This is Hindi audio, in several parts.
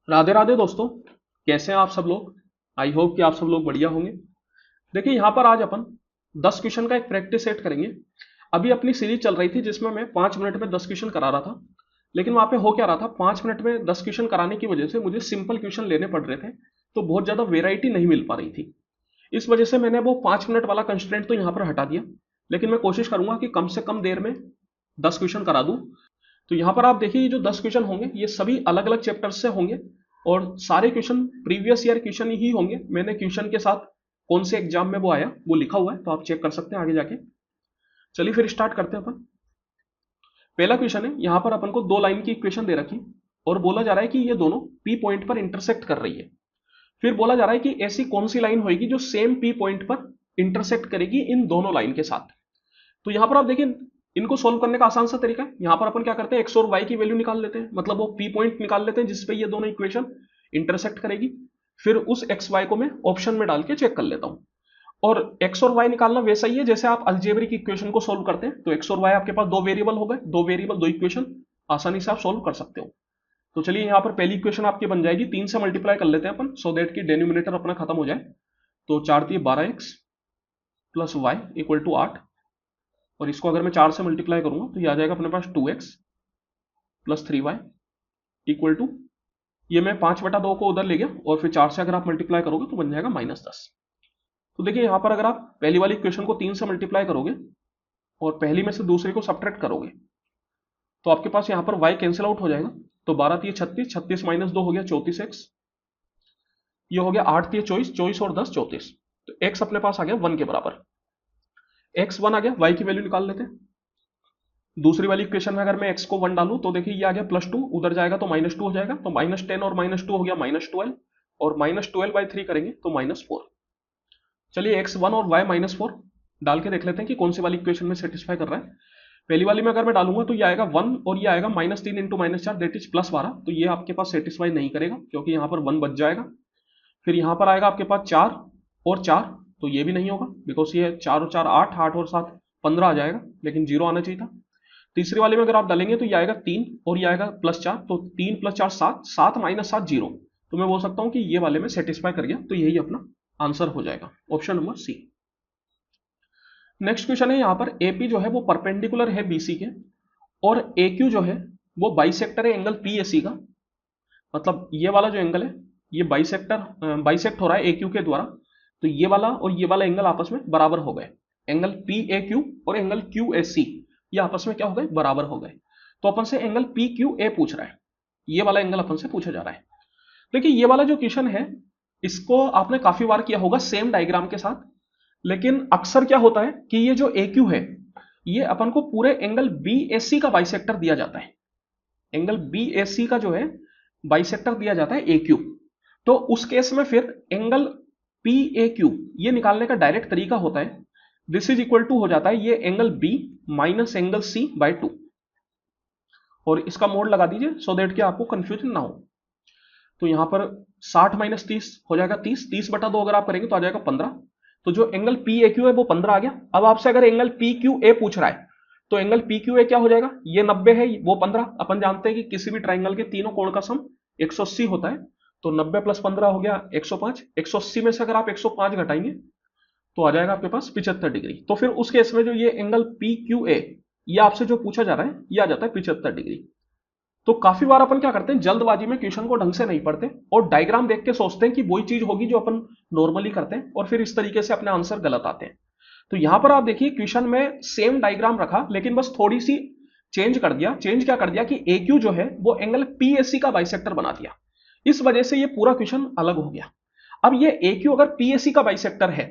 राधे राधे दोस्तों। कैसे हैं आप सब लोग। आई होप कि आप सब लोग बढ़िया होंगे। देखिए यहाँ पर आज अपन 10 क्वेश्चन का एक प्रैक्टिस सेट करेंगे। अभी अपनी सीरीज चल रही थी जिसमें मैं 5 मिनट में 10 क्वेश्चन करा रहा था। लेकिन वहां पे हो क्या रहा था, 5 मिनट में 10 क्वेश्चन कराने की वजह से मुझे सिंपल क्वेश्चन लेने पड़ रहे थे, तो बहुत ज्यादा वेराइटी नहीं मिल पा रही थी। इस वजह से मैंने वो 5 मिनट वाला कंस्ट्रेंट तो यहाँ पर हटा दिया। लेकिन मैं कोशिश करूंगा कि कम से कम देर में 10 क्वेश्चन करा दूं। तो यहाँ पर आप देखिए, ये जो 10 क्वेश्चन होंगे ये सभी अलग अलग चैप्टर्स से होंगे और सारे क्वेश्चन प्रीवियस ईयर क्वेश्चन ही होंगे। मैंने क्वेश्चन के साथ कौन से एग्जाम में वो आया वो लिखा हुआ है, तो आप चेक कर सकते हैं आगे जाके। चलिए फिर स्टार्ट करते हैं अपन। पहला क्वेश्चन है, यहाँ पर अपन को दो लाइन की इक्वेशन दे रखी और बोला जा रहा है कि ये दोनों पी पॉइंट पर इंटरसेक्ट कर रही है। फिर बोला जा रहा है कि ऐसी कौन सी लाइन होगी जो सेम पी पॉइंट पर इंटरसेक्ट करेगी इन दोनों लाइन के साथ। तो यहां पर आप देखिए, इनको सोल्व करने का आसान सा तरीका है। यहां पर अपन क्या करते हैं, एक्स और वाई की वैल्यू निकाल लेते हैं, मतलब वो पी पॉइंट निकाल लेते हैं जिसपे ये दोनों इक्वेशन इंटरसेक्ट करेगी। फिर उस एक्स वाई को मैं ऑप्शन में डाल के चेक कर लेता हूं। और एक्स और वाई निकालना वैसा ही है जैसे आप अलजेब्रिक इक्वेशन को सोल्व करते हैं। तो एक्स और वाई आपके पास दो वेरिएबल हो गए, दो वेरिएबल दो इक्वेशन, आसानी से आप सोल्व कर सकते हो। तो चलिए यहाँ पर पहली इक्वेशन आपकी बन जाएगी, 3 से मल्टीप्लाई कर लेते हैं अपन सो दैट की डेनोमिनेटर अपना खत्म हो जाए। तो 4×3 = 12x plus Y equal to 8। और इसको अगर मैं 4 से मल्टीप्लाई करूंगा तो ये आ जाएगा अपने पास 2x plus 3y equal to, ये मैं 5/2 को उधर ले गया और फिर 4 से अगर आप मल्टीप्लाई करोगे तो बन जाएगा -10। तो देखिए यहाँ पर अगर आप पहली वाली इक्वेशन को 3 से मल्टीप्लाई करोगे और पहली में से दूसरी को सब्ट्रैक्ट करोगे तो आपके पास यहाँ पर y कैंसिल आउट हो जाएगा। तो 12×3 = 36, 36 - 2 हो गया 34x। ये हो गया 8×3 = 24, 24 और 10 = 34। तो x अपने पास आ गया 1 के बराबर। x 1 आ गया, y की वैल्यू निकाल लेते हैं। दूसरी वाली इक्वेशन में अगर मैं x को 1 डालूं तो देखिए ये आ गया +2, उधर जाएगा तो -2 हो जाएगा। तो -10 और -2 हो गया -12 और -12/3 करेंगे तो -4। चलिए x1 और y -4 डाल के देख लेते हैं कि कौन सी वाली इक्वेशन में सेटिस्फाई कर रहा है। पहली वाली में अगर मैं डालूंगा तो ये आएगा 1 और ये आएगा -3 × -4 दैट इज +12। तो ये आपके पास सेटिस्फाई नहीं करेगा क्योंकि यहाँ पर 1 बच जाएगा। फिर यहाँ पर आएगा आपके पास 4 और 4, तो ये भी नहीं होगा बिकॉज ये 4 और 4 8, 8 और 7 15 आ जाएगा, लेकिन 0 आना चाहिए था। तीसरी वाले में अगर आप डालेंगे तो ये आएगा 3 और ये आएगा +4, तो 3 + 4 7, 7 - 7 0। तो मैं बोल सकता हूं कि ये वाले में सेटिस्फाई कर गया, तो यही अपना आंसर हो जाएगा, option number C. Next question है, यहाँ पर एपी जो है वो परपेंडिकुलर है बीसी के और एक्यू जो है वो बाइसेक्टर है एंगल पीएसी का। मतलब ये वाला जो एंगल है ये बाइसेक्ट हो रहा है एक्यू के द्वारा। तो ये वाला और ये वाला एंगल आपस में बराबर हो गए। एंगल पी ए क्यू और एंगल क्यू ए सी ये आपस में क्या हो गए, बराबर हो गए। तो अपन से एंगल पी क्यू ए पूछ रहा है, ये वाला एंगल अपन से पूछा जा रहा है। देखिए ये वाला जो क्वेश्चन है इसको आपने काफी बार किया होगा सेम डायग्राम के साथ। लेकिन अक्सर क्या होता है कि ये जो ए क्यू है ये अपन को पूरे एंगल बी ए सी का बाइसेक्टर दिया जाता है। एंगल बी ए सी का जो है बाइसेक्टर दिया जाता है ए क्यू। तो उस केस में फिर एंगल पी ए क्यू ये निकालने का डायरेक्ट तरीका होता है, दिस इज इक्वल टू हो जाता है ये angle B minus angle C by 2। और इसका मोड लगा दीजिए सो दैट कि आपको कंफ्यूजन ना हो। तो यहां पर 60 - 30 हो जाएगा 30, 30/2 अगर आप करेंगे तो आ जाएगा 15। तो जो एंगल पी ए क्यू है वो 15 आ गया। अब आपसे अगर एंगल पी क्यू ए पूछ रहा है तो एंगल पी क्यू ए क्या हो जाएगा, ये 90 है वो 15। अपन जानते हैं कि किसी भी ट्राइंगल के तीनों कोण का सम 180 होता है। तो 90 + 15 हो गया 105। 180 में से अगर आप 105 घटाएंगे तो आ जाएगा आपके पास 75 डिग्री। तो फिर उस केस में जो ये एंगल पी क्यू ए ये आपसे जो पूछा जा रहा है ये आ जाता है 75 डिग्री। तो काफी बार अपन क्या करते हैं, जल्दबाजी में क्वेश्चन को ढंग से नहीं पढ़ते और डायग्राम देख के सोचते हैं कि वही चीज होगी जो अपन नॉर्मली करते हैं और फिर इस तरीके से अपने आंसर गलत आते हैं। तो यहां पर आप देखिए क्वेश्चन में सेम डायग्राम रखा लेकिन बस थोड़ी सी चेंज कर दिया। चेंज क्या कर दिया कि ए क्यू जो है वो एंगल पीएससी का बाइसेक्टर बना दिया। इस वजह से ये पूरा क्वेश्चन अलग हो गया। अब ये ए क्यू अगर पीएससी का बाइसेक्टर है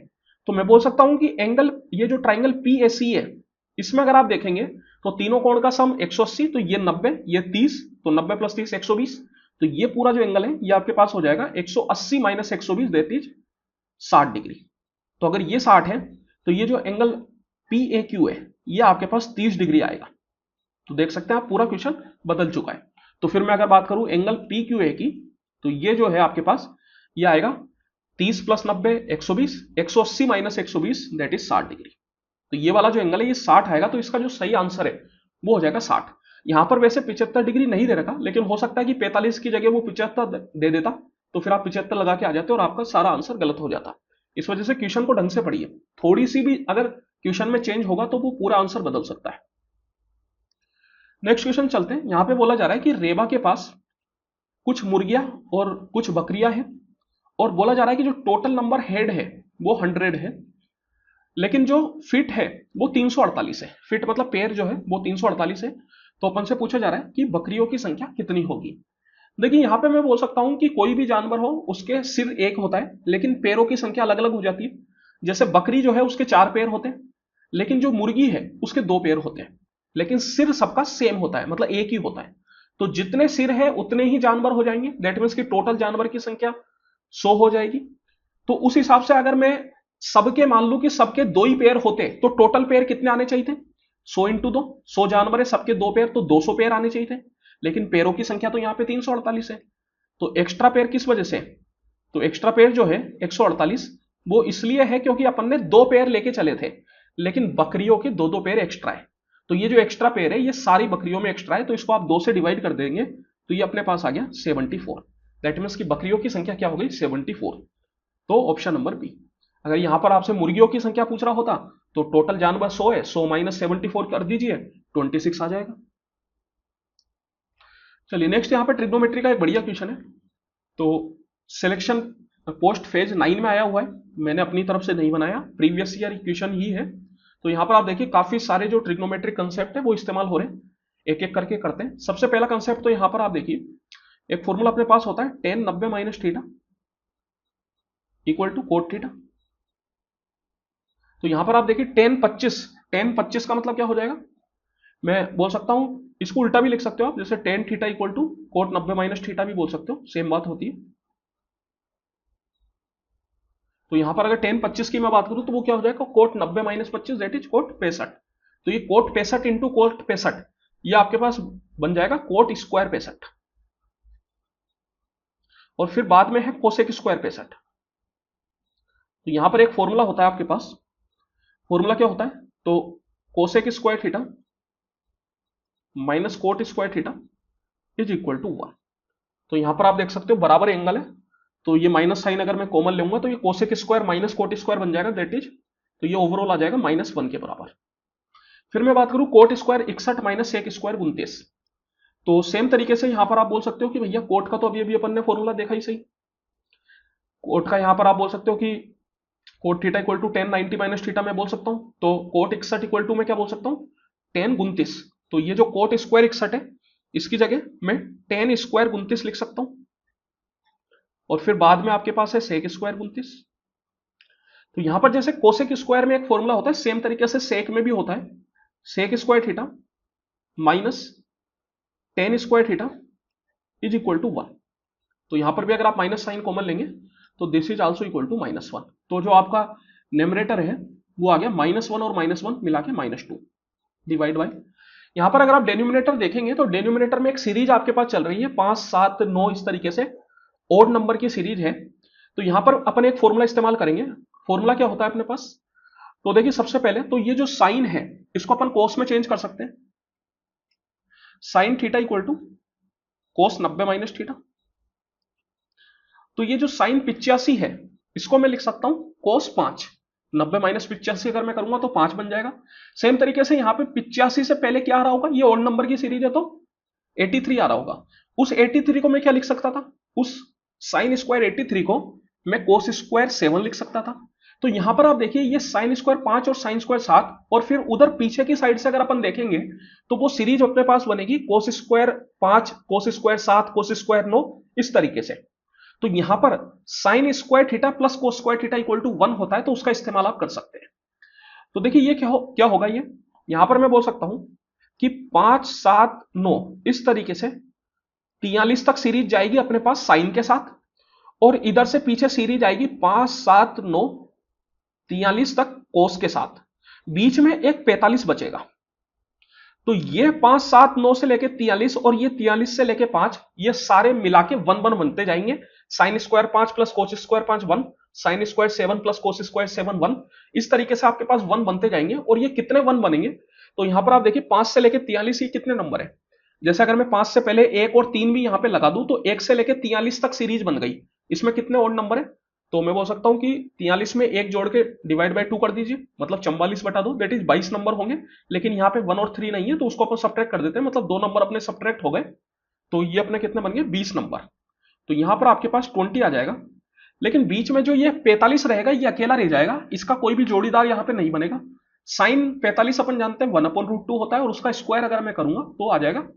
तो मैं बोल सकता हूं कि एंगल ये जो ट्राइंगल पीएससी है इसमें अगर आप देखेंगे तो तीनों कोण का सम 180, तो ये 90, ये 30, तो 90 + 30 120। तो ये पूरा जो एंगल है ये आपके पास हो जाएगा 180 - 120 दैट इज 60 डिग्री। तो अगर ये 60 है तो ये जो एंगल पी ए क्यू है ये आपके पास 30 डिग्री आएगा। तो देख सकते हैं आप पूरा क्वेश्चन बदल चुका है। तो फिर मैं अगर बात करूं एंगल पी क्यू ए की तो ये जो है आपके पास ये आएगा 30 + 90 120, 180 - 120 दैट इज 60 डिग्री। तो ये वाला जो एंगल है ये 60 आएगा। तो इसका जो सही आंसर है वो हो जाएगा 60। यहां पर वैसे 75 डिग्री नहीं दे रखा, लेकिन हो सकता है कि 45 की जगह वो 75 दे देता, तो फिर आप 75 लगा के आ जाते और आपका सारा आंसर गलत हो जाता। इस वजह से क्वेश्चन को ढंग से पढ़िए, थोड़ी सी भी अगर क्वेश्चन में चेंज होगा तो वो पूरा आंसर बदल सकता है। नेक्स्ट क्वेश्चन चलते हैं। यहां पे बोला जा रहा है कि रेबा के पास कुछ मुर्गियां और कुछ बकरियां हैं, और बोला जा रहा है कि जो टोटल नंबर हेड है वो 100 है, लेकिन जो फिट है वो 348 है। फिट मतलब पेयर जो है वो 348 है। तो अपन से पूछा जा रहा है कि बकरियों की संख्या कितनी होगी। देखिए यहां पे मैं बोल सकता हूं कि कोई भी जानवर हो उसके सिर एक होता है, लेकिन पैरों की संख्या अलग अलग हो जाती है। जैसे बकरी जो है उसके 4 पैर होते हैं, लेकिन जो मुर्गी है उसके 2 पैर होते हैं, लेकिन सिर सबका सेम होता है, मतलब एक ही होता है। तो जितने सिर है उतने ही जानवर हो जाएंगे, दैट मीन्स कि टोटल जानवर की संख्या 100 हो जाएगी। तो उस हिसाब से अगर मैं सबके मान लू कि सबके 2 ही पैर होते तो टोटल पैर कितने आने चाहिए थे? 100 इंटू 2, 100 जानवर है, सबके 2 पैर, तो 200 पैर आने चाहिए थे, लेकिन पैरों की संख्या तो यहां पे 348 है। तो एक्स्ट्रा पैर किस वजह से? तो एक्स्ट्रा पैर जो है 148 वो इसलिए है क्योंकि अपन ने 2 पैर लेके चले थे, लेकिन बकरियों के 2 पैर एक्स्ट्रा है। तो ये जो एक्स्ट्रा पैर है ये सारी बकरियों में एक्स्ट्रा है, तो इसको आप 2 से डिवाइड कर देंगे तो ये अपने पास आ गया 74। दैट मीन्स कि बकरियों की संख्या क्या हो गई? 74। तो ऑप्शन नंबर बी। अगर यहां पर आपसे मुर्गियों की संख्या पूछ रहा होता तो टोटल जानवर 100 है, 100 माइनस 74 कर दीजिए, 26 आ जाएगा। चलिए नेक्स्ट यहां पर ट्रिग्नोमेट्री का एक बढ़िया क्वेश्चन है। तो सिलेक्शन पोस्ट फेज 9 में आया हुआ है, मैंने अपनी तरफ से नहीं बनाया, प्रीवियस ईयर क्वेश्चन ही है। तो यहां पर आप देखिए काफी सारे जो ट्रिग्नोमेट्रिक कंसेप्ट है वो इस्तेमाल हो रहे हैं, एक एक करके करते हैं। सबसे पहला कंसेप्ट तो यहां पर आप देखिए, एक फॉर्मूला अपने पास होता है tan 90 minus theta equal to cot theta. तो यहां पर आप देखिए tan 25 का मतलब क्या हो जाएगा? मैं बोल सकता हूं, इसको उल्टा भी लिख सकते हो आप, जैसे tan theta equal to cot 90 minus theta भी बोल सकते हो, सेम बात होती है। तो यहां पर अगर tan 25 की मैं बात करूं तो वो क्या हो जाएगा? Cot 90 minus 25 that is cot 65। तो ये कोट 65 इंटू कोट 65, ये आपके पास बन जाएगा कोट स्क्वायर 65, और फिर बाद में है कोसेक स्क्वायर 65। तो यहां पर एक फॉर्मूला होता है आपके पास, फॉर्मूला क्या होता है? तो cosec square theta minus cot square theta is equal to 1। तो यहां पर आप देख सकते हो बराबर एंगल है, तो ये माइनस साइन अगर मैं कॉमन लूंगा तो ये cosec square minus cot square बन जाएगा, दैट इज, तो ये ओवरऑल आ जाएगा -1 के बराबर। फिर मैं बात करूं cot square 61 minus sec square 29। तो सेम तरीके से यहां पर आप बोल सकते हो कि भैया कोट का तो अभी अभी अपन ने फॉर्मूला देखा ही सही, कोट का यहां पर आप बोल सकते हो कि cot theta equal to tan 90 minus theta मैं बोल सकता हूं, तो कोट 61 इक्वल टू मैं क्या बोल सकता हूं? tan 29। तो ये जो कोट स्क्वायर 61 है इसकी जगह मैं tan स्क्वायर 29 लिख सकता हूं, और फिर बाद में आपके पास है सेक स्क्वायर 29। तो यहां पर जैसे कोसेक स्क्वायर में एक फॉर्मूला होता है, सेम तरीके से सेक में भी होता है, sec square theta minus tan square theta is equal to 1। तो यहां पर भी अगर आप माइनस साइन कॉमन लेंगे तो this is also equal to -1। तो जो आपका न्यूमरेटर है वो आ गया -1 और -1 मिला के -2 डिवाइड बाय। यहां पर अगर आप डेनोमिनेटर देखेंगे तो डेनोमिनेटर में एक सीरीज आपके पास चल रही है 5 7 9 इस तरीके से ओड नंबर की सीरीज है। तो यहां पर अपन एक फॉर्मूला इस्तेमाल करेंगे। फॉर्मूला क्या होता है अपने पास? तो देखिए सबसे पहले तो ये जो साइन है इसको अपन कोस में चेंज कर सकते हैं, sine theta equal to cos 90 minus theta. तो ये जो साइन 85 है इसको मैं लिख सकता हूं कोस 5, 90 माइनस 85 अगर मैं करूंगा तो 5 बन जाएगा। सेम तरीके से यहां पे 85 से पहले क्या आ रहा होगा? ये ओड नंबर की सीरीज है तो 83 आ रहा होगा। उस 83 को मैं क्या लिख सकता था? उस साइन स्क्वायर 83 को मैं कोस स्क्वायर 7 लिख सकता था। तो यहां पर आप देखिए ये साइन स्क्वायर 5 और साइन स्क्वायर 7, और फिर उधर पीछे की साइड से अगर अपन देखेंगे तो वो सीरीज अपने पास बनेगी cos square 5 cos square 7 cos square 9 इस तरीके से। तो यहां पर sine square theta plus cos square theta equal to 1 होता है, तो उसका इस्तेमाल आप कर सकते हैं। तो देखिए ये क्या होगा? ये यहां पर मैं बोल सकता हूं कि 5 7 9 इस तरीके से 43 तक सीरीज जाएगी अपने पास साइन के साथ, और इधर से पीछे सीरीज आएगी 5 7 9 43 तक कोस के साथ, बीच में एक 45 बचेगा। तो ये 5 7 9 से लेके 43 और ये 43 से लेके 5, ये सारे मिला के 1 1 बनते जाएंगे। Sine square 5 plus cos square 5 1, sine square 7 plus cos square 7 1, इस तरीके से आपके पास 1 बनते जाएंगे। और ये कितने 1 बनेंगे? तो यहां पर आप देखिए 5 से लेके 43 ये कितने नंबर है? जैसे अगर मैं 5 से पहले 1 और 3 भी यहाँ पे लगा दूं तो 1 से लेके 43 तक सीरीज बन गई। इसमें कितने ओड नंबर है? तो मैं बोल सकता हूँ कि 43 में 1 जोड़ के डिवाइड बाय 2 कर दीजिए, मतलब 44/2, दैट इज 22 नंबर होंगे। लेकिन यहाँ पे 1 और 3 नहीं है तो उसको अपन सब्ट्रैक्ट कर देते हैं, मतलब 2 नंबर अपने सब्ट्रैक्ट हो गए। तो ये अपने कितने बन गए? 20 नंबर। तो यहाँ पर आपके पास 20 आ जाएगा। लेकिन बीच में जो ये 45 रहेगा ये अकेला रह जाएगा, इसका कोई भी जोड़ीदार यहाँ पे नहीं बनेगा। साइन 45 अपन जानते हैं 1/√2 होता है, और उसका स्क्वायर अगर मैं करूंगा तो आ जाएगा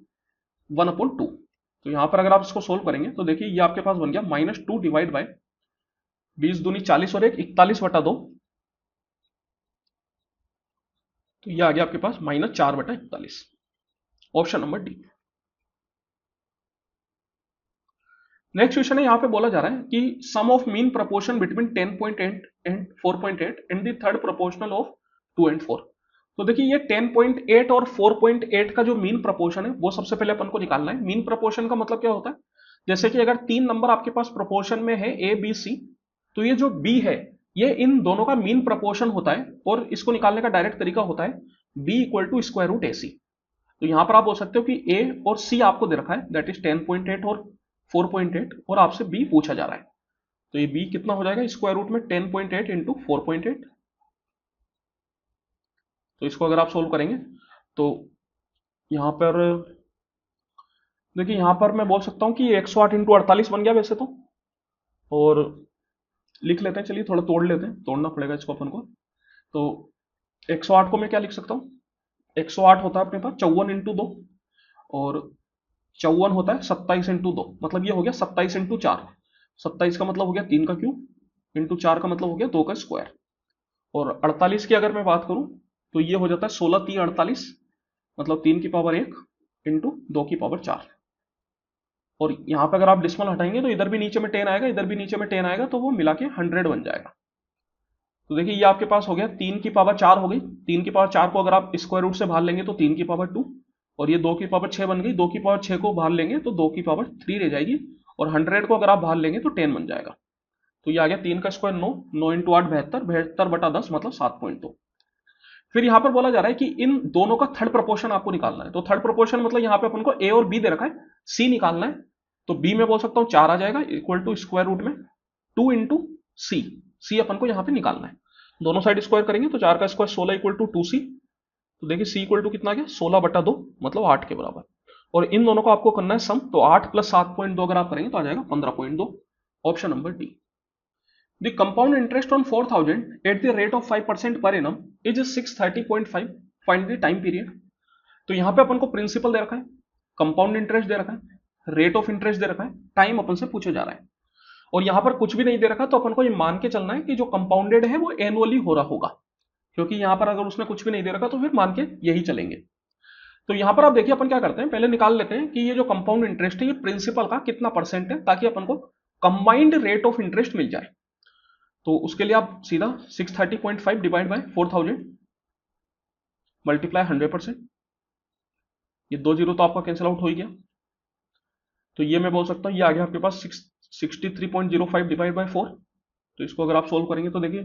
1/2। तो यहां पर अगर आप इसको सोल्व करेंगे तो देखिए ये आपके पास बन गया -2 डिवाइड बाय 20 दूनी 40 और 1 41/2। तो ये आ गया आपके पास -4/41। Option number D. Next question है, यहां पे बोला जा रहा है कि sum of mean proportion between 10.8 and 4.8 and the third proportional of 2 and 4। तो देखिए ये 10.8 और 4.8 का जो मीन प्रोपोर्शन है वो सबसे पहले अपन को निकालना है। मीन प्रोपोर्शन का मतलब क्या होता है? जैसे कि अगर 3 नंबर आपके पास प्रोपोर्शन में है ए बी सी, तो ये जो बी है ये इन दोनों का मीन प्रोपोर्शन होता है, और इसको निकालने का डायरेक्ट तरीका होता है B equal to square root A C. तो यहां पर आप बोल सकते हो कि ए और सी आपको दे रखा है, दैट इज 10.8 और 4.8, और आपसे बी पूछा जा रहा है। तो ये बी कितना हो जाएगा? स्क्वायर रूट में 10.8 इंटू 4.8। तो इसको अगर आप सोल्व करेंगे तो यहां पर देखिए, यहां पर मैं बोल सकता हूं कि 108 इंटू 48 बन गया वैसे तो, और लिख लेते हैं, चलिए थोड़ा तोड़ लेते हैं, तोड़ना पड़ेगा इसको अपन को। तो 108 को मैं क्या लिख सकता हूँ? 108 होता है अपने पास 54 इंटू 2, और 54 होता है 27 इंटू 2, मतलब ये हो गया 27 इंटू 4। 27 का मतलब हो गया 3 का क्यूब, इंटू 4 का मतलब हो गया 2 का स्क्वायर। और 48 की अगर मैं बात करूं तो ये हो जाता है 16 3 48, मतलब 3 की पावर 1 इंटू 2 की पावर 4। और यहां पे अगर आप डिस्मल हटाएंगे तो इधर भी नीचे में 10 आएगा, इधर भी नीचे में 10 आएगा, तो वो मिला के 100 बन जाएगा। तो देखिए ये आपके पास हो गया 3 की पावर 4 हो गई। 3 की पावर 4 को अगर आप स्क्वायर रूट से बाहर लेंगे तो 3 की पावर 2, और ये 2 की पावर 6 बन गई। 2 की पावर 6 को बाहर लेंगे तो 2 की पावर 3 रह जाएगी, और 100 को अगर आप बाहर लेंगे तो 10 बन जाएगा। तो ये आ गया 3 का स्क्वायर 9, 9 इंटू 8 72, 72/10 मतलब 7.2। फिर यहां पर बोला जा रहा है कि इन दोनों का थर्ड प्रोपोर्शन आपको निकालना है। तो थर्ड प्रोपोर्शन मतलब यहां पे अपन को ए और बी दे रखा है, सी निकालना है। तो बी में बोल सकता हूं 4 आ जाएगा, इक्वल टू स्क्वायर रूट में 2 इंटू सी। सी अपन को यहां पे निकालना है। दोनों साइड स्क्वायर करेंगे तो 4 का स्क्वायर 16 इक्वल टू 2c। तो देखिए सी इक्वल टू कितना आ गया? 16/2, मतलब 8 के बराबर। और इन दोनों को आपको करना है सम, तो 8 प्लस 7.2 अगर आप करेंगे तो आ जाएगा 15.2। Option number D. The compound interest on 4,000 at the rate of 5% per annum is 630.5. Find the time period. तो यहां पे अपन को प्रिंसिपल दे रखा है, कंपाउंड इंटरेस्ट दे रखा है, रेट ऑफ इंटरेस्ट दे रखा है, टाइम अपन से पूछा जा रहा है। और यहां पर कुछ भी नहीं दे रखा, तो अपन को ये मान के चलना है कि जो कंपाउंडेड है वो एनुअली हो रहा होगा, क्योंकि यहां पर अगर उसने कुछ भी नहीं दे रखा तो फिर मान के यही चलेंगे। तो यहां पर आप देखिए अपन क्या करते हैं, पहले निकाल लेते हैं कि ये जो कंपाउंड इंटरेस्ट है ये प्रिंसिपल का कितना परसेंट है, ताकि अपन को कंबाइंड रेट ऑफ इंटरेस्ट मिल जाए। तो उसके लिए आप सीधा 630.5 डिवाइड बाय 4000 मल्टीप्लाई 100%। ये 2 जीरो तो आपका कैंसिल आउट हो ही गया। तो ये मैं बोल सकता हूं ये आ गया आपके पास 63.05 डिवाइड बाय 4। तो इसको अगर आप सोल्व करेंगे तो देखिए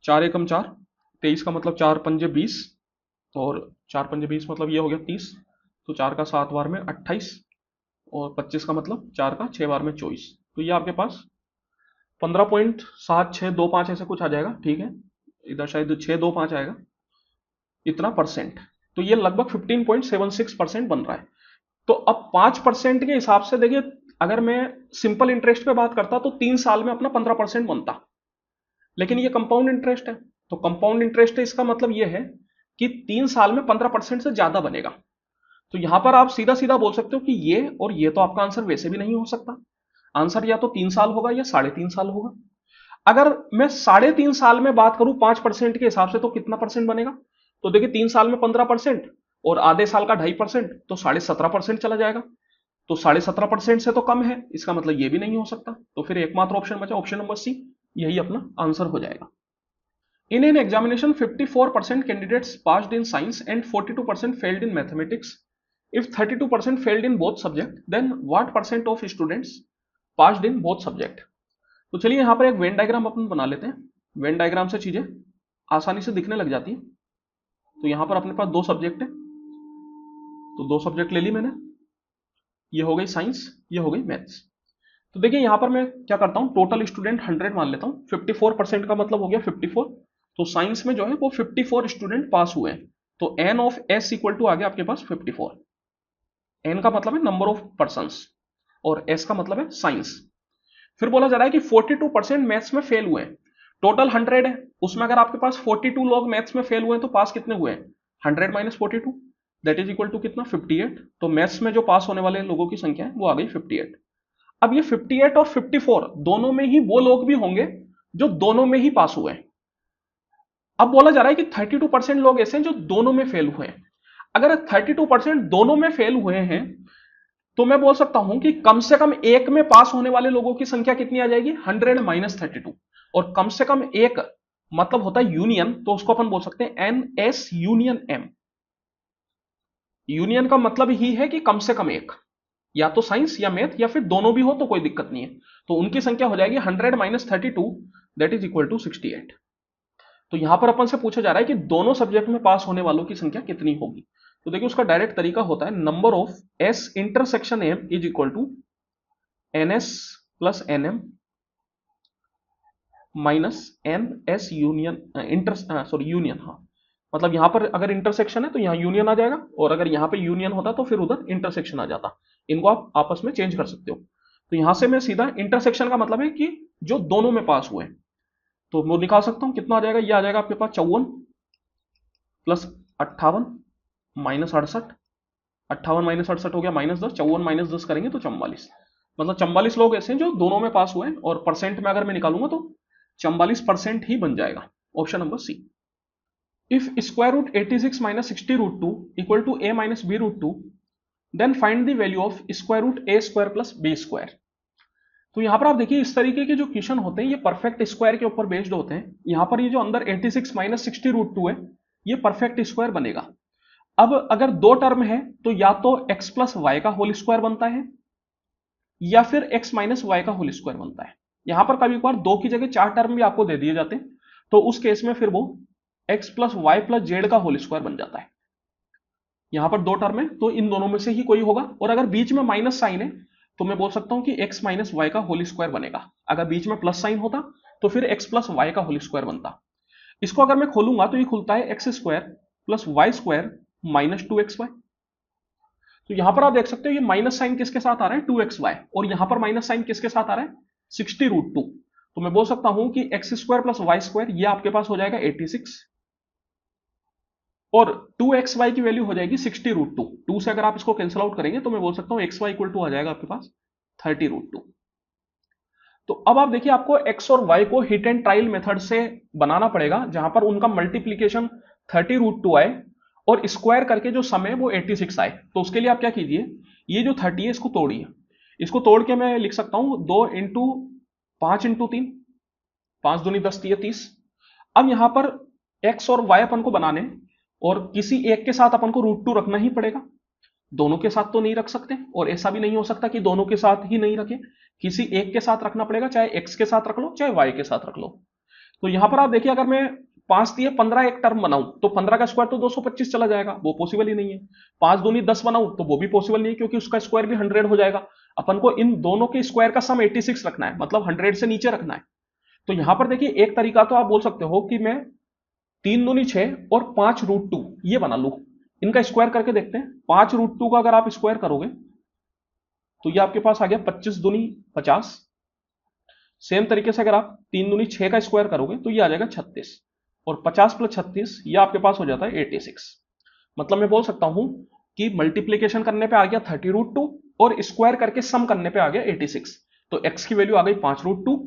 4 एकम 4, 23 का मतलब 4 पंजे 20, और 4 पंजे 20 मतलब ये हो गया 30। तो 4 का 7 बार में 28, और 25 का मतलब 4 का 6 बार में 24। तो ये आपके पास 15.7625 ऐसे कुछ आ जाएगा, ठीक है। इधर शायद 625 आएगा, इतना परसेंट। तो ये लगभग 15.76% बन रहा है। तो अब 5% के हिसाब से देखिए, अगर मैं सिंपल इंटरेस्ट पे बात करता तो 3 साल में अपना 15% बनता, लेकिन ये कंपाउंड इंटरेस्ट है। तो कंपाउंड इंटरेस्ट है, इसका मतलब ये है कि 3 साल में 15% से ज्यादा बनेगा। तो यहां पर आप सीधा सीधा बोल सकते हो कि ये और ये, तो आपका आंसर वैसे भी नहीं हो सकता। आंसर या तो 3 साल होगा या 3.5 साल होगा। अगर मैं 3.5 साल में बात करूं 5% के हिसाब से, तो कितना परसेंट बनेगा? तो देखिए 3 साल में 15% और आधे साल का 2.5%, तो 17.5% चला जाएगा। तो 17.5% से तो कम है, इसका मतलब ये भी नहीं हो सकता। तो फिर एकमात्र ऑप्शन बचा, ऑप्शन नंबर सी, यही अपना आंसर हो जाएगा। In an examination 54% candidates passed in science and 42% failed in mathematics. If 32% failed in both subject, then what percent of students passed in both subject? तो चलिए यहां पर एक वेन डायग्राम अपन बना लेते हैं। वेन डायग्राम से चीजें आसानी से दिखने लग जाती है। तो यहां पर अपने पास 2 सब्जेक्ट है, तो 2 सब्जेक्ट ले ली मैंने। ये हो गई साइंस, ये हो गई मैथ्स। तो देखिए यहां पर मैं क्या करता हूं, टोटल स्टूडेंट 100 मान लेता हूं, 54% का मतलब हो गया 54। तो साइंस में जो है वो 54 स्टूडेंट पास हुए हैं। तो N of S equal to आ गया आपके पास 54। एन का मतलब है नंबर ऑफ पर्संस और एस का मतलब है साइंस। फिर बोला जा रहा है कि 42% मैथ्स में फेल हुए हैं। टोटल 100 है, उसमें अगर आपके पास 42 लोग मैथ्स में फेल हुए हैं तो पास कितने हुए हैं, 100 minus 42, that is equal to कितना, 58। तो मैथ्स में जो पास होने वाले लोगों की संख्या है वो आ गई 58। अब ये 58 और 54 दोनों में ही वो लोग भी होंगे जो दोनों में ही पास हुए हैं। अब बोला जा रहा है कि 32% लोग ऐसे हैं जो दोनों में फेल हुए हैं। अगर 32% दोनों में फेल हुए हैं तो मैं बोल सकता हूं कि कम से कम एक में पास होने वाले लोगों की संख्या कितनी आ जाएगी, 100 माइनस 32। और कम से कम एक मतलब होता है यूनियन, तो उसको अपन बोल सकते हैं n s union m. Union का मतलब ही है कि कम से कम एक, या तो साइंस या मैथ या फिर दोनों भी हो तो कोई दिक्कत नहीं है। तो उनकी संख्या हो जाएगी 100 minus 32, that is equal to 68। तो यहां पर अपन से पूछा जा रहा है कि दोनों सब्जेक्ट में पास होने वालों की संख्या कितनी होगी। तो देखिए उसका डायरेक्ट तरीका होता है number of s intersection m is equal to n s plus n m minus n s union union. हाँ, मतलब यहां पर अगर इंटरसेक्शन है तो यहां यूनियन आ जाएगा, और अगर यहां पे यूनियन होता तो फिर उधर इंटरसेक्शन आ जाता। इनको आप आपस में चेंज कर सकते हो। तो यहां से मैं सीधा इंटरसेक्शन का मतलब है कि जो दोनों में पास हुए, तो वो निकाल सकता हूं। कितना आ जाएगा, ये आ जाएगा आपके पास 54 प्लस 58 माइनस 68। 58 माइनस 68 हो गया -10, 54 -10 करेंगे तो 44। मतलब 44 लोग ऐसे हैं जो दोनों में पास हुए हैं, और परसेंट में अगर मैं निकालूंगा तो 44% ही बन जाएगा। Option number C. If square root 86 minus 60 root 2 equal to a minus b root 2, then find the value of square root a square plus b square. तो यहां पर आप देखिए इस तरीके के जो क्वेश्चन होते हैं ये परफेक्ट स्क्वायर के ऊपर बेस्ड होते हैं। यहां पर ये जो अंदर 86 माइनस 60 रूट 2 है, ये परफेक्ट स्क्वायर बनेगा। अब अगर दो टर्म है तो या तो x प्लस वाई का होल स्क्वायर बनता है या फिर x माइनस वाई का होल स्क्वायर बनता है। यहां पर कभी कभार दो की जगह चार टर्म भी आपको दे दिए जाते हैं, तो उस केस में फिर वो x plus y plus z का होल स्क्वायर बन जाता है। यहां पर दो टर्म है तो इन दोनों में से ही कोई होगा, और अगर बीच में माइनस साइन है तो मैं बोल सकता हूं कि x माइनस वाई का होल स्क्वायर बनेगा। अगर बीच में प्लस साइन होता तो फिर x प्लस वाई का होल स्क्वायर बनता। इसको अगर मैं खोलूंगा तो ये खुलता है x square plus y square minus 2xy। तो यहां पर आप देख सकते हो ये माइनस साइन किसके साथ आ रहा है, 2xy, और यहां पर माइनस साइन किसके साथ आ रहा है, 60 रूट 2। तो मैं बोल सकता हूं कि x square plus y square ये आपके पास हो जाएगा 86, और 2xy की वैल्यू हो जाएगी 60 रूट 2। 2 से अगर आप इसको कैंसिल आउट करेंगे तो मैं बोल सकता हूं xy इक्वल टू आ जाएगा आपके पास 30 रूट 2। तो अब आप देखिए आपको x और y को हिट एंड ट्रायल मेथड से बनाना पड़ेगा, जहां पर उनका मल्टीप्लीकेशन 30 रूट 2 आए और स्क्वायर करके जो सम है वो 86 आए। तो उसके लिए आप क्या कीजिए, ये जो 30 है इसको तोड़िए। इसको तोड़ के मैं लिख सकता हूं 2 इंटू 5 इंटू 3, 5 दूनी 10 3 30। अब यहां पर x और y अपन को बनाने, और किसी एक के साथ अपन को रूट 2 रखना ही पड़ेगा। दोनों के साथ तो नहीं रख सकते, और ऐसा भी नहीं हो सकता कि दोनों के साथ ही नहीं रखे, किसी एक के साथ रखना पड़ेगा, चाहे x के साथ रख लो चाहे y के साथ रख लो। तो यहां पर आप देखिए अगर मैं 5 दिए 15 एक टर्म बनाऊं तो 15 का स्क्वायर तो 225 चला जाएगा, वो पॉसिबल ही नहीं है। 5 दूनी 10 बनाऊं तो वो भी पॉसिबल नहीं है, क्योंकि उसका स्क्वायर भी 100 हो जाएगा। अपन को इन दोनों के स्क्वायर का सम 86 रखना है, मतलब 100 से नीचे रखना है। तो यहां पर देखिए एक तरीका तो आप बोल सकते हो कि मैं 3 दूनी 6 और 5 रूट 2 ये बना लू। इनका स्क्वायर करके देखते हैं। 5 रूट 2 का अगर आप स्क्वायर करोगे तो ये आपके पास आ गया 25 दूनी 50। सेम तरीके से अगर आप 3 दूनी 6 का स्क्वायर करोगे तो ये आ जाएगा 36, और 50 प्लस 36 ये आपके पास हो जाता है 86। मतलब मैं बोल सकता हूं कि मल्टीप्लीकेशन करने पे आ गया 30 रूट 2 और स्क्वायर करके सम करने पे आ गया 86। तो x की वैल्यू आ गई 5 रूट 2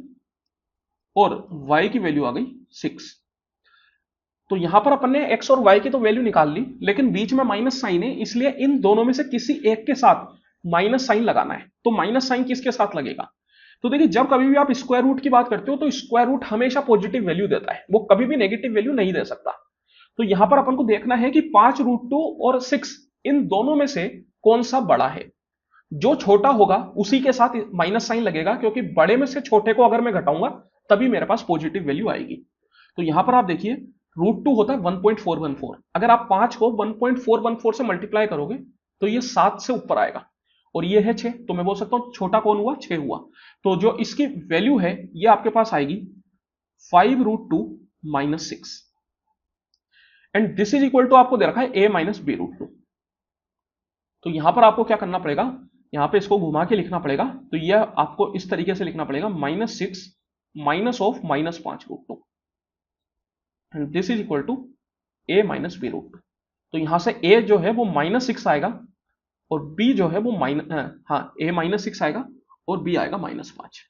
और y की वैल्यू आ गई 6। तो यहां पर अपन ने x और y की तो वैल्यू निकाल ली, लेकिन बीच में माइनस साइन है, इसलिए इन दोनों में से किसी एक के साथ माइनस साइन लगाना है। तो माइनस साइन किसके साथ लगेगा, तो देखिए जब कभी भी आप स्क्वायर रूट की बात करते हो तो स्क्वायर रूट हमेशा पॉजिटिव वैल्यू देता है, वो कभी भी नेगेटिव वैल्यू नहीं दे सकता। तो यहां पर अपन को देखना है कि 5 रूट 2 और 6 इन दोनों में से कौन सा बड़ा है। जो छोटा होगा उसी के साथ माइनस साइन लगेगा, क्योंकि बड़े में से छोटे को अगर मैं घटाऊंगा तभी मेरे पास पॉजिटिव वैल्यू आएगी। तो यहां पर आप देखिए रूट 2 होता है 1.414। अगर आप 5 को 1.414 से मल्टीप्लाई करोगे तो ये 7 से ऊपर आएगा, और ये है 6, तो मैं बोल सकता हूं छोटा कौन हुआ, 6 हुआ। तो जो इसकी वैल्यू है ये आपके पास आएगी 5√2 - 6 and this is equal to आपको दे रखा है a - b√2। तो यहां पर आपको क्या करना पड़ेगा, यहां पे इसको घुमा के लिखना पड़ेगा। तो यह आपको इस तरीके से लिखना पड़ेगा -6 -5√2 and this is equal to a - b√2। तो यहां से a जो है वो -6 आएगा और b जो है वो a - 6 आएगा और b आएगा -5।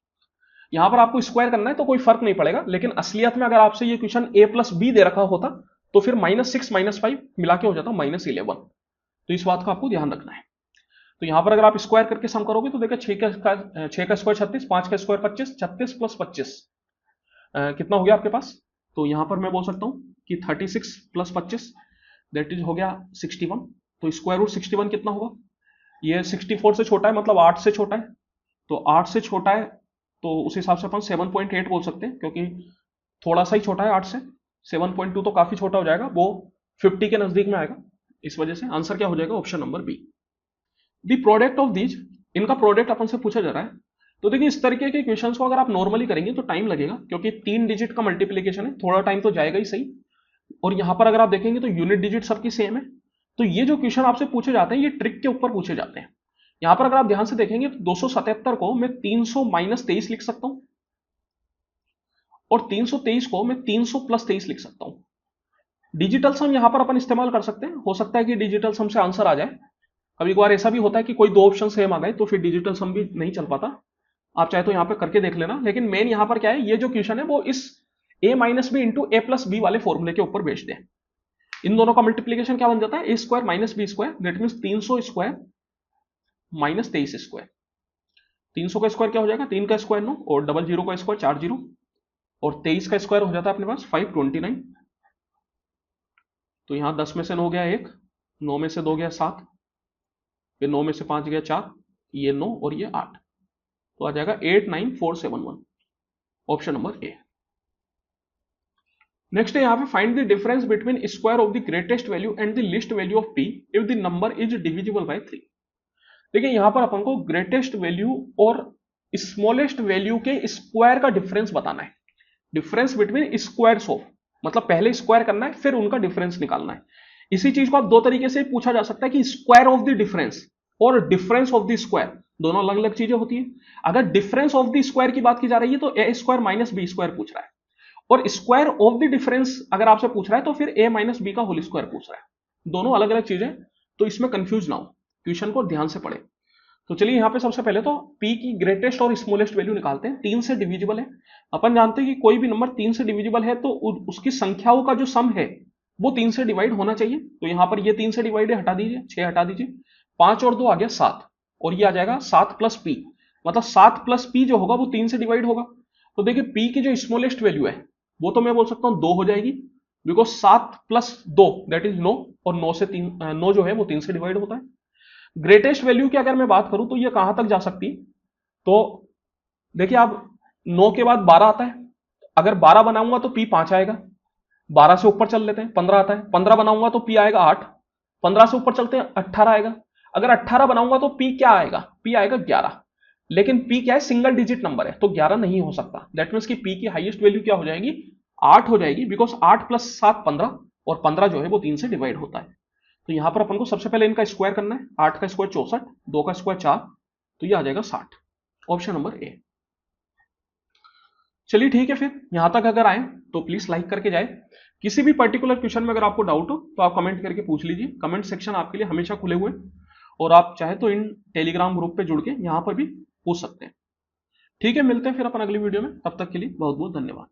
यहां पर आपको स्क्वायर करना है तो कोई फर्क नहीं पड़ेगा, लेकिन असलियत में अगर आपसे ये क्वेश्चन a + b दे रखा होता तो फिर -6 - 5 मिला के हो जाता -11। तो इस बात का आपको ध्यान रखना है। तो यहां पर अगर आप स्क्वायर करके सम करोगे तो देखिए 6 का स्क्वायर 36, 5 का स्क्वायर 25, 36 + 25 कितना हो गया आपके पास। तो यहां पर मैं बोल सकता हूं कि 36 + 25 दैट इज हो गया 61। तो स्क्वायर रूट 61 कितना होगा, ये 64 से छोटा है, मतलब 8 से छोटा है। तो 8 से छोटा है तो उस हिसाब से अपन 7.8 बोल सकते हैं, क्योंकि थोड़ा सा ही छोटा है 8 से। 7.2 तो काफी छोटा हो जाएगा, वो 50 के नजदीक में आएगा। इस वजह से आंसर क्या हो जाएगा, option number B. The product of these, इनका प्रोडक्ट अपन से पूछा जा रहा है। तो देखिए इस तरीके के क्वेश्चंस को अगर आप नॉर्मली करेंगे तो टाइम लगेगा, क्योंकि 3 डिजिट का मल्टीप्लीकेशन है, थोड़ा टाइम तो जाएगा ही सही। और यहां पर अगर आप देखेंगे तो यूनिट डिजिट सबकी सेम है। तो ये जो क्वेश्चन आपसे पूछे जाते हैं ये ट्रिक के ऊपर पूछे जाते हैं। यहां पर अगर आप ध्यान से देखेंगे तो 277 को मैं 300 - 23 लिख सकता हूं और 323 को मैं 300 + 23 लिख सकता हूं। डिजिटल सम यहां पर अपन इस्तेमाल कर सकते हैं, हो सकता है कि डिजिटल सम से आंसर आ जाए। कभी कभार ऐसा भी होता है कि कोई 2 ऑप्शन सेम आ गए तो फिर डिजिटल सम भी नहीं चल पाता। आप चाहे तो यहां पे करके देख लेना, लेकिन मेन यहां पर क्या है, ये जो क्वेश्चन है वो इस a - b × a + b वाले फॉर्मूले के ऊपर बेस्ड है। इन दोनों का मल्टीप्लीकेशन क्या बन जाता है, a² - b², दैट मींस 300² - 23²। 300 का स्क्वायर क्या हो जाएगा, 3 का स्क्वायर 9 और 00 का स्क्वायर 40 और 23 का स्क्वायर हो जाता है अपने पास 529। तो यहां 10 में से 9 गया 1, 9 में से 2 गया 7, फिर 9 में से 5 गया 4, ये 9 और ये 8, तो आ जाएगा 89471, ऑप्शन नंबर ए। नेक्स्ट है यहां पे find the difference between square of the greatest value and the least value of p if the number is divisible by 3। देखिए यहां पर अपन को ग्रेटेस्ट वैल्यू और स्मॉलेस्ट वैल्यू के स्क्वायर का डिफरेंस बताना है। डिफरेंस बिटवीन स्क्वायर्स ऑफ, मतलब पहले स्क्वायर करना है फिर उनका डिफरेंस निकालना है। इसी चीज को आप दो तरीके से पूछा जा सकता है कि स्क्वायर ऑफ द डिफरेंस और डिफरेंस ऑफ द स्क्वायर, दोनों अलग अलग चीजें होती है। अगर डिफरेंस ऑफ द स्क्वायर की बात की जा रही है तो a² - b² पूछ रहा है, और स्क्वायर ऑफ द डिफरेंस अगर आपसे पूछ रहा है तो फिर a - b का होल स्क्वायर पूछ रहा है। दोनों अलग अलग चीजें, तो इसमें कंफ्यूज ना हो, क्वेश्चन को ध्यान से पढ़े। तो चलिए यहां पे सबसे पहले तो p की ग्रेटेस्ट और स्मॉलेस्ट वैल्यू निकालते हैं। 3 से डिविजिबल है, अपन जानते हैं कि कोई भी नंबर 3 से डिविजिबल है तो उसकी संख्याओं का जो सम है वो 3 से डिवाइड होना चाहिए। तो यहां पर ये 3 से डिवाइड है, हटा दीजिए, 6 हटा दीजिए, 5 और 2 आ गया 7, और ये आ जाएगा 7 + p, मतलब 7 + p जो होगा वो 3 से डिवाइड होगा। तो देखिए p की जो स्मॉलेस्ट वैल्यू है वो तो मैं बोल सकता हूं 2 हो जाएगी, बिकॉज 7 + 2 दैट इज 9, और 9 से 3 9 जो है वो 3 से डिवाइड होता है। ग्रेटेस्ट वैल्यू की अगर मैं बात करूं तो ये कहां तक जा सकती है, तो देखिए आप 9 के बाद 12 आता है, अगर 12 बनाऊंगा तो p 5 आएगा, 12 से ऊपर चल लेते हैं 15 आता है, 15 बनाऊंगा तो p आएगा 8, 15 से ऊपर चलते हैं 18 आएगा, अगर 18 बनाऊंगा तो p क्या आएगा, p आएगा 11। लेकिन p क्या है, सिंगल डिजिट नंबर है तो 11 नहीं हो सकता। दैट मींस कि p की हाईएस्ट वैल्यू क्या हो जाएगी, 8 हो जाएगी, बिकॉज 8 + 7 15, और 15 जो है वो 3 से डिवाइड होता है। तो यहां पर अपन को सबसे पहले इनका स्क्वायर करना है। 8 का स्क्वायर 64, 2 का स्क्वायर 4, तो ये आ जाएगा 60, ऑप्शन नंबर ए। चलिए ठीक है, फिर यहां तक अगर आए तो प्लीज लाइक करके जाए। किसी भी पर्टिकुलर क्वेश्चन में अगर आपको डाउट हो तो आप कमेंट करके पूछ लीजिए, कमेंट सेक्शन आपके लिए हमेशा खुले हुए, और आप चाहे तो इन टेलीग्राम ग्रुप पे जुड़ के यहां पर भी पूछ सकते हैं। ठीक है, मिलते हैं फिर अपन अगली वीडियो में, तब तक के लिए बहुत बहुत धन्यवाद।